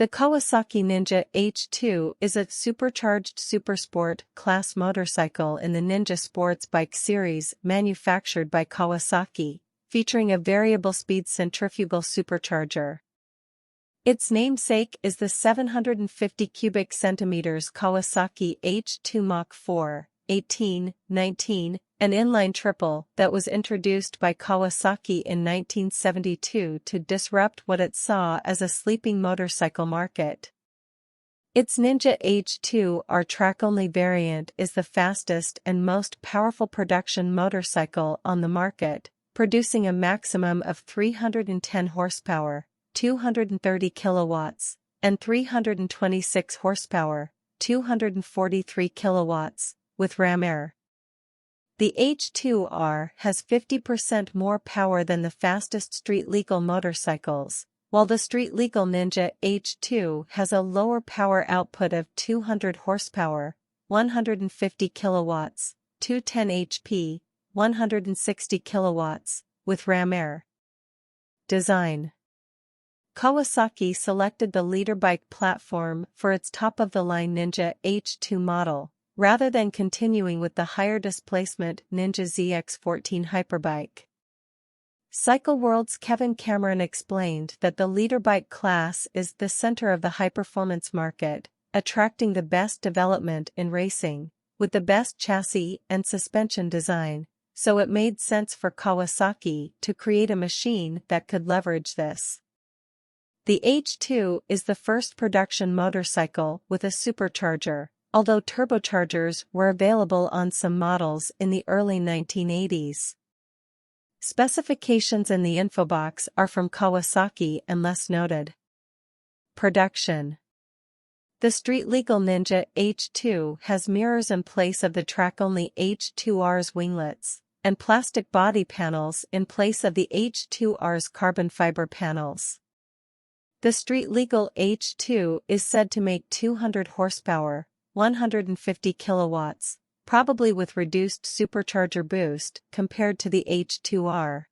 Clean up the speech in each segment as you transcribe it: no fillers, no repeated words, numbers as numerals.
The Kawasaki Ninja H2 is a supercharged supersport class motorcycle in the Ninja Sports Bike series manufactured by Kawasaki, featuring a variable speed centrifugal supercharger. Its namesake is the 750 cubic centimeters Kawasaki H2 Mach IV, 1819, an inline triple that was introduced by Kawasaki in 1972 to disrupt what it saw as a sleeping motorcycle market. Its Ninja H2R track-only variant is the fastest and most powerful production motorcycle on the market, producing a maximum of 310 horsepower, 230 kilowatts, and 326 horsepower, 243 kilowatts, with ram air. The H2R has 50% more power than the fastest street-legal motorcycles, while the street-legal Ninja H2 has a lower power output of 200 horsepower, 150 kilowatts, 210 HP, 160 kilowatts, with ram air. Design. Kawasaki selected the literbike platform for its top-of-the-line Ninja H2 model, rather than continuing with the higher-displacement Ninja ZX14 hyperbike. CycleWorld's Kevin Cameron explained that the literbike class is the center of the high-performance market, attracting the best development in racing, with the best chassis and suspension design, so it made sense for Kawasaki to create a machine that could leverage this. The H2 is the first production motorcycle with a supercharger, although turbochargers were available on some models in the early 1980s. Specifications in the info box are from Kawasaki unless noted. Production. The street-legal Ninja H2 has mirrors in place of the track-only H2R's winglets, and plastic body panels in place of the H2R's carbon fiber panels. The street-legal H2 is said to make 200 horsepower, 150 kilowatts, probably with reduced supercharger boost compared to the H2R.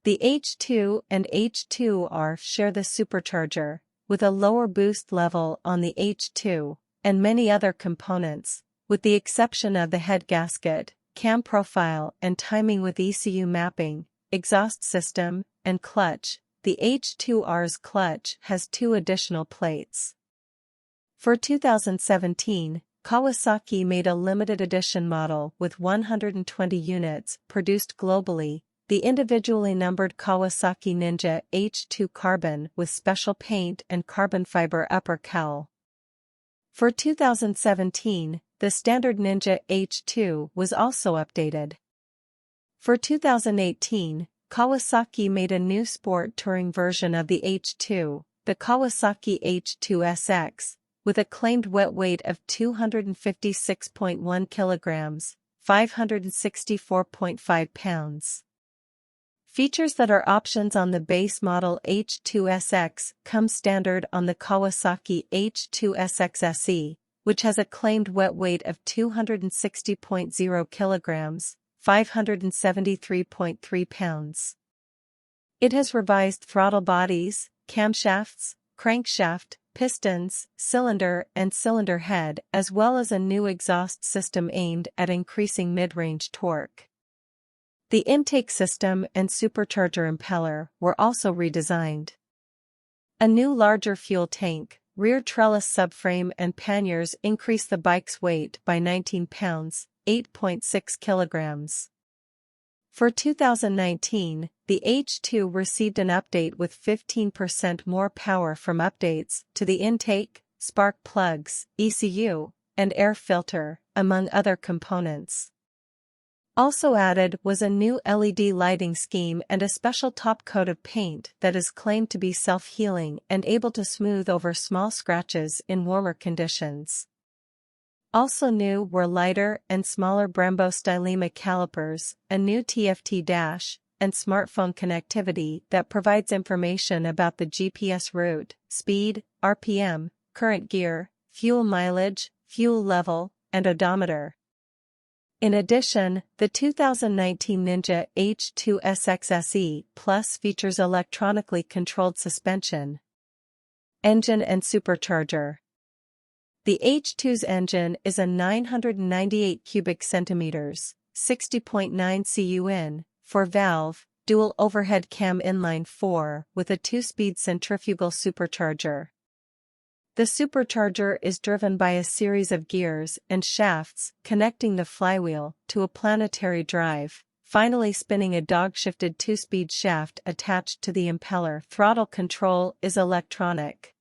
The H2 and H2R share the supercharger, with a lower boost level on the H2, and many other components, with the exception of the head gasket, cam profile and timing with ECU mapping, exhaust system, and clutch. The H2R's clutch has 2 additional plates. For 2017, Kawasaki made a limited edition model with 120 units produced globally, the individually numbered Kawasaki Ninja H2 Carbon with special paint and carbon fiber upper cowl. For 2017, the standard Ninja H2 was also updated. For 2018, Kawasaki made a new sport touring version of the H2, the Kawasaki H2 SX, with a claimed wet weight of 256.1 kilograms, 564.5 pounds. Features that are options on the base model H2 SX come standard on the Kawasaki H2 SX SE, which has a claimed wet weight of 260.0 kilograms, 573.3 pounds. It has revised throttle bodies, camshafts, crankshaft, pistons, cylinder and cylinder head, as well as a new exhaust system aimed at increasing mid-range torque. The intake system and supercharger impeller were also redesigned. A new larger fuel tank, rear trellis subframe and panniers increase the bike's weight by 19 pounds, 8.6 kilograms. For 2019, the H2 received an update with 15% more power from updates to the intake, spark plugs, ECU, and air filter, among other components. Also added was a new LED lighting scheme and a special top coat of paint that is claimed to be self-healing and able to smooth over small scratches in warmer conditions. Also new were lighter and smaller Brembo Stylema calipers, a new TFT dash, and smartphone connectivity that provides information about the GPS route, speed, RPM, current gear, fuel mileage, fuel level, and odometer. In addition, the 2019 Ninja H2 SX SE Plus features electronically controlled suspension. Engine and supercharger. The H2's engine is a 998 cubic centimeters, 60.9 cun, 4-valve, dual overhead cam inline 4 with a 2-speed centrifugal supercharger. The supercharger is driven by a series of gears and shafts connecting the flywheel to a planetary drive, finally spinning a dog-shifted 2-speed shaft attached to the impeller. Throttle control is electronic.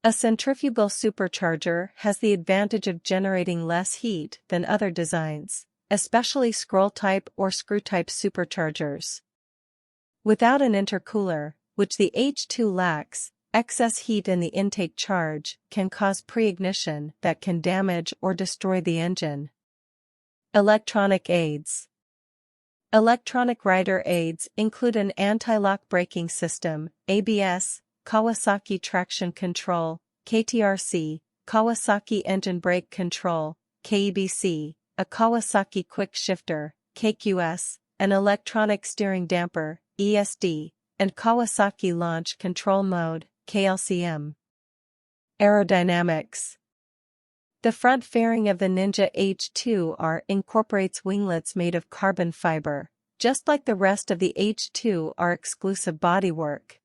A centrifugal supercharger has the advantage of generating less heat than other designs, especially scroll-type or screw-type superchargers. Without an intercooler, which the H2 lacks, excess heat in the intake charge can cause pre-ignition that can damage or destroy the engine. Electronic aids. Electronic rider aids include an anti-lock braking system, ABS, Kawasaki traction control, KTRC, Kawasaki engine brake control, KEBC, a Kawasaki quick shifter, KQS, an electronic steering damper, ESD, and Kawasaki launch control mode, KLCM. Aerodynamics. The front fairing of the Ninja H2R incorporates winglets made of carbon fiber, just like the rest of the H2R exclusive bodywork.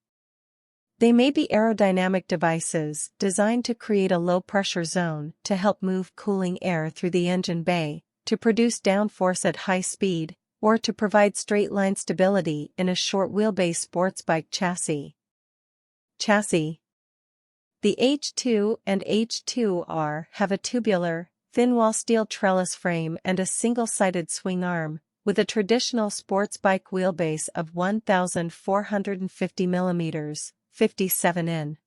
They may be aerodynamic devices designed to create a low-pressure zone to help move cooling air through the engine bay, to produce downforce at high speed, or to provide straight-line stability in a short-wheelbase sports bike chassis. Chassis. The H2 and H2R have a tubular, thin-wall steel trellis frame and a single-sided swing arm, with a traditional sports bike wheelbase of 1,450 mm, 57 in.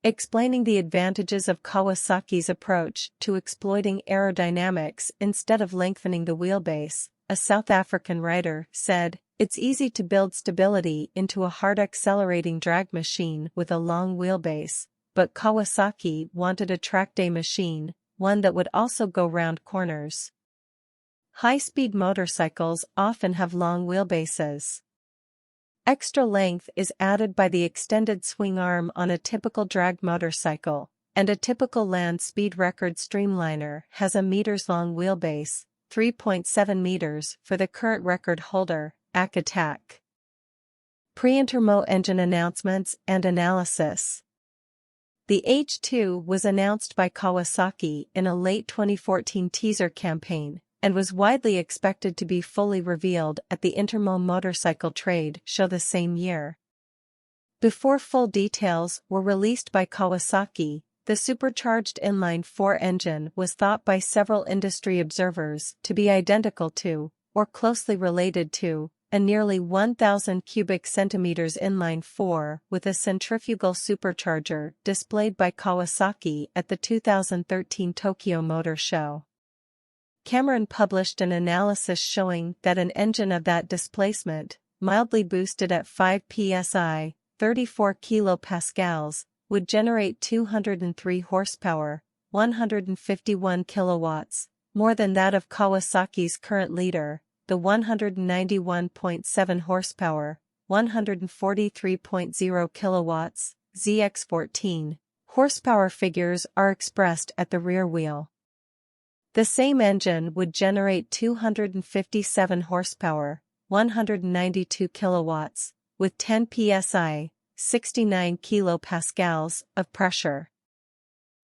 Explaining the advantages of Kawasaki's approach to exploiting aerodynamics instead of lengthening the wheelbase, a South African writer said, "It's easy to build stability into a hard accelerating drag machine with a long wheelbase, but Kawasaki wanted a track day machine, one that would also go round corners." High-speed motorcycles often have long wheelbases. Extra length is added by the extended swing arm on a typical drag motorcycle, and a typical land speed record streamliner has a meters-long wheelbase, 3.7 meters for the current record holder, Attack. Pre-intermo engine announcements and analysis. The H2 was announced by Kawasaki in a late 2014 teaser campaign, and was widely expected to be fully revealed at the Intermo Motorcycle Trade Show the same year. Before full details were released by Kawasaki, the supercharged inline 4 engine was thought by several industry observers to be identical to, or closely related to, a nearly 1,000 cubic centimeters inline 4 with a centrifugal supercharger displayed by Kawasaki at the 2013 Tokyo Motor Show. Cameron published an analysis showing that an engine of that displacement, mildly boosted at 5 psi, 34 kilopascals, would generate 203 horsepower, 151 kilowatts, more than that of Kawasaki's current leader, the 191.7 horsepower, 143.0 kilowatts, ZX14. Horsepower figures are expressed at the rear wheel. The same engine would generate 257 horsepower, 192 kilowatts, with 10 psi, 69 kilopascals, of pressure.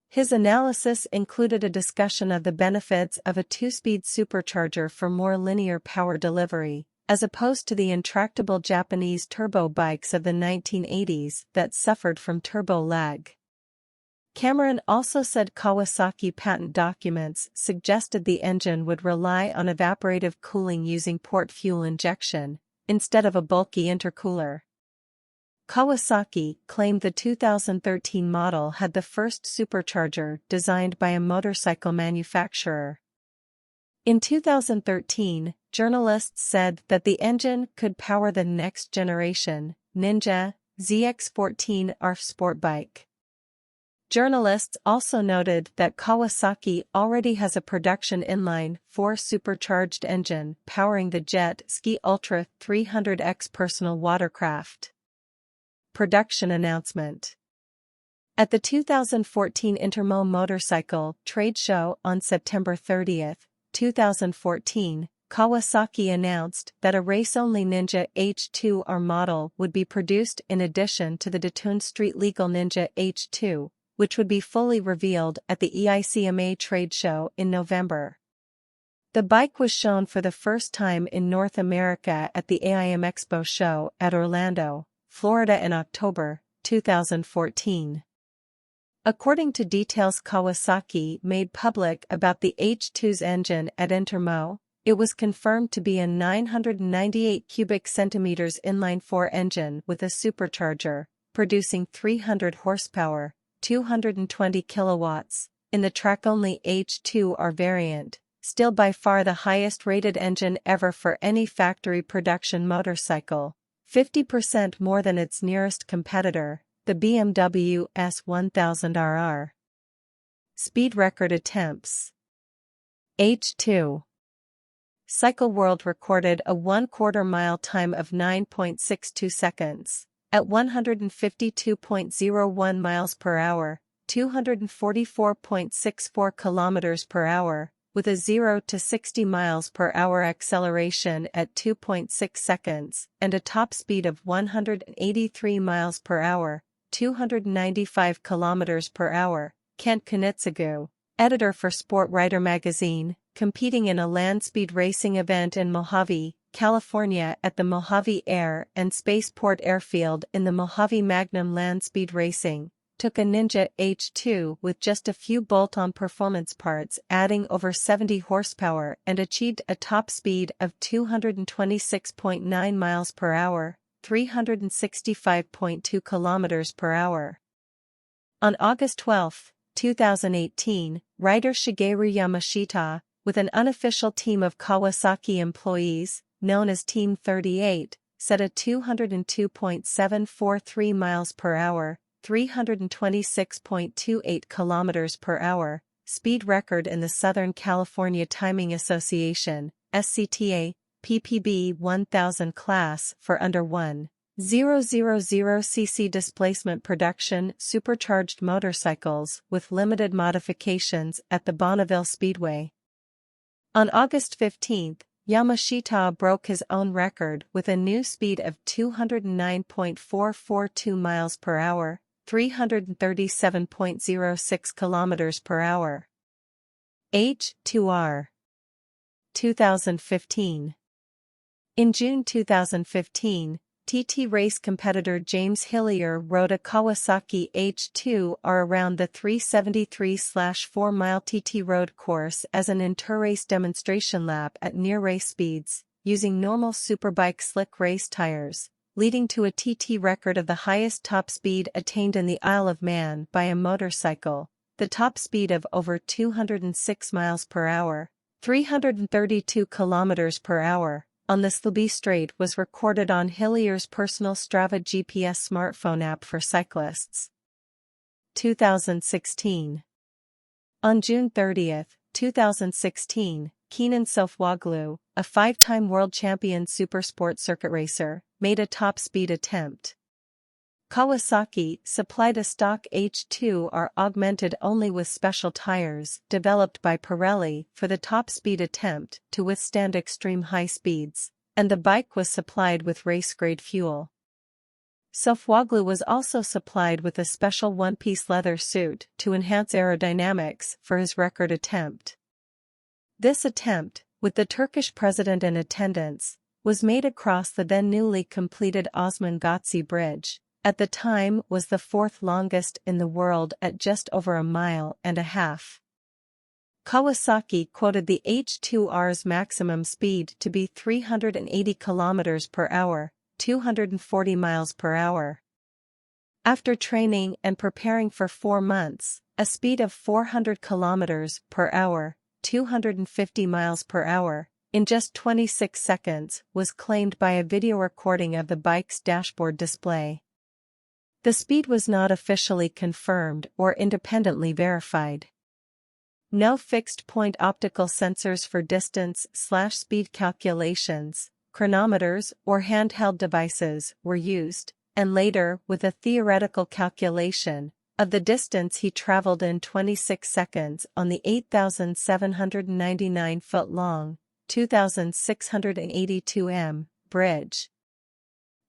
His analysis included a discussion of the benefits of a 2-speed supercharger for more linear power delivery, as opposed to the intractable Japanese turbo bikes of the 1980s that suffered from turbo lag. Cameron also said Kawasaki patent documents suggested the engine would rely on evaporative cooling using port fuel injection, instead of a bulky intercooler. Kawasaki claimed the 2013 model had the first supercharger designed by a motorcycle manufacturer. In 2013, journalists said that the engine could power the next generation, Ninja ZX14R sport bike. Journalists also noted that Kawasaki already has a production inline 4 supercharged engine powering the Jet Ski Ultra 300X personal watercraft. Production announcement. At the 2014 Intermo Motorcycle Trade Show on September 30, 2014, Kawasaki announced that a race-only Ninja H2R model would be produced in addition to the detuned street-legal Ninja H2, which would be fully revealed at the EICMA trade show in November. The bike was shown for the first time in North America at the AIM Expo show at Orlando, Florida in October 2014. According to details Kawasaki made public about the H2's engine at Intermo, it was confirmed to be a 998 cubic centimeters inline-4 engine with a supercharger, producing 300 horsepower, 220 kilowatts, in the track-only H2R variant, still by far the highest-rated engine ever for any factory production motorcycle, 50% more than its nearest competitor, the BMW S1000RR. Speed record attempts. H2 Cycle World recorded a 1/4 mile time of 9.62 seconds, at 152.01 miles per hour, 244.64 kilometers per hour, with a 0 to 60 miles per hour acceleration at 2.6 seconds, and a top speed of 183 miles per hour, 295 kilometers per hour. Kent Kunitsugu, editor for Sport Rider magazine, competing in a land speed racing event in Mojave, California at the Mojave Air and Spaceport Airfield in the Mojave Magnum Land Speed Racing, took a Ninja H2 with just a few bolt-on performance parts adding over 70 horsepower and achieved a top speed of 226.9 miles per hour, 365.2 kilometers per hour. On August 12, 2018, rider Shigeru Yamashita, with an unofficial team of Kawasaki employees, known as Team 38, set a 202.743 miles per hour, 326.28 kilometers per hour, speed record in the Southern California Timing Association, SCTA, PPB 1000 class for under 1.000 cc displacement production supercharged motorcycles with limited modifications at the Bonneville Speedway. On August 15, Yamashita broke his own record with a new speed of 209.442 miles per hour, 337.06 kilometers per hour. H2R 2015. In June 2015, TT race competitor James Hillier rode a Kawasaki H2R around the 373/4-mile TT road course as an inter-race demonstration lap at near-race speeds, using normal superbike slick race tires, leading to a TT record of the highest top speed attained in the Isle of Man by a motorcycle, the top speed of over 206 miles per hour, 332 kilometers per hour, on the Slabby Strait was recorded on Hillier's personal Strava GPS smartphone app for cyclists. 2016. On June 30, 2016, Kenan Sofuoglu, a 5-time world champion supersport circuit racer, made a top speed attempt. Kawasaki supplied a stock H2R augmented only with special tires developed by Pirelli for the top speed attempt to withstand extreme high speeds, and the bike was supplied with race-grade fuel. Sofuoglu was also supplied with a special one-piece leather suit to enhance aerodynamics for his record attempt. This attempt, with the Turkish president in attendance, was made across the then newly completed Osman Gazi Bridge. At the time was the 4th longest in the world at just over 1.5 miles. Kawasaki quoted the H2R's maximum speed to be 380 km per hour, 240 miles per hour. After training and preparing for 4 months, a speed of 400 km per hour, 250 miles per hour, in just 26 seconds was claimed by a video recording of the bike's dashboard display. The speed was not officially confirmed or independently verified. No fixed-point optical sensors for distance/speed calculations, chronometers or handheld devices were used, and later with a theoretical calculation, of the distance he traveled in 26 seconds on the 8,799-foot-long, 2,682 m, bridge.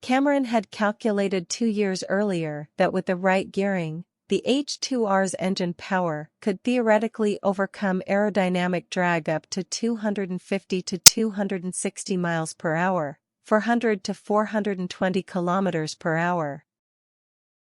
Cameron had calculated 2 years earlier that with the right gearing, the H2R's engine power could theoretically overcome aerodynamic drag up to 250 to 260 miles per hour, 400 to 420 kilometers per hour.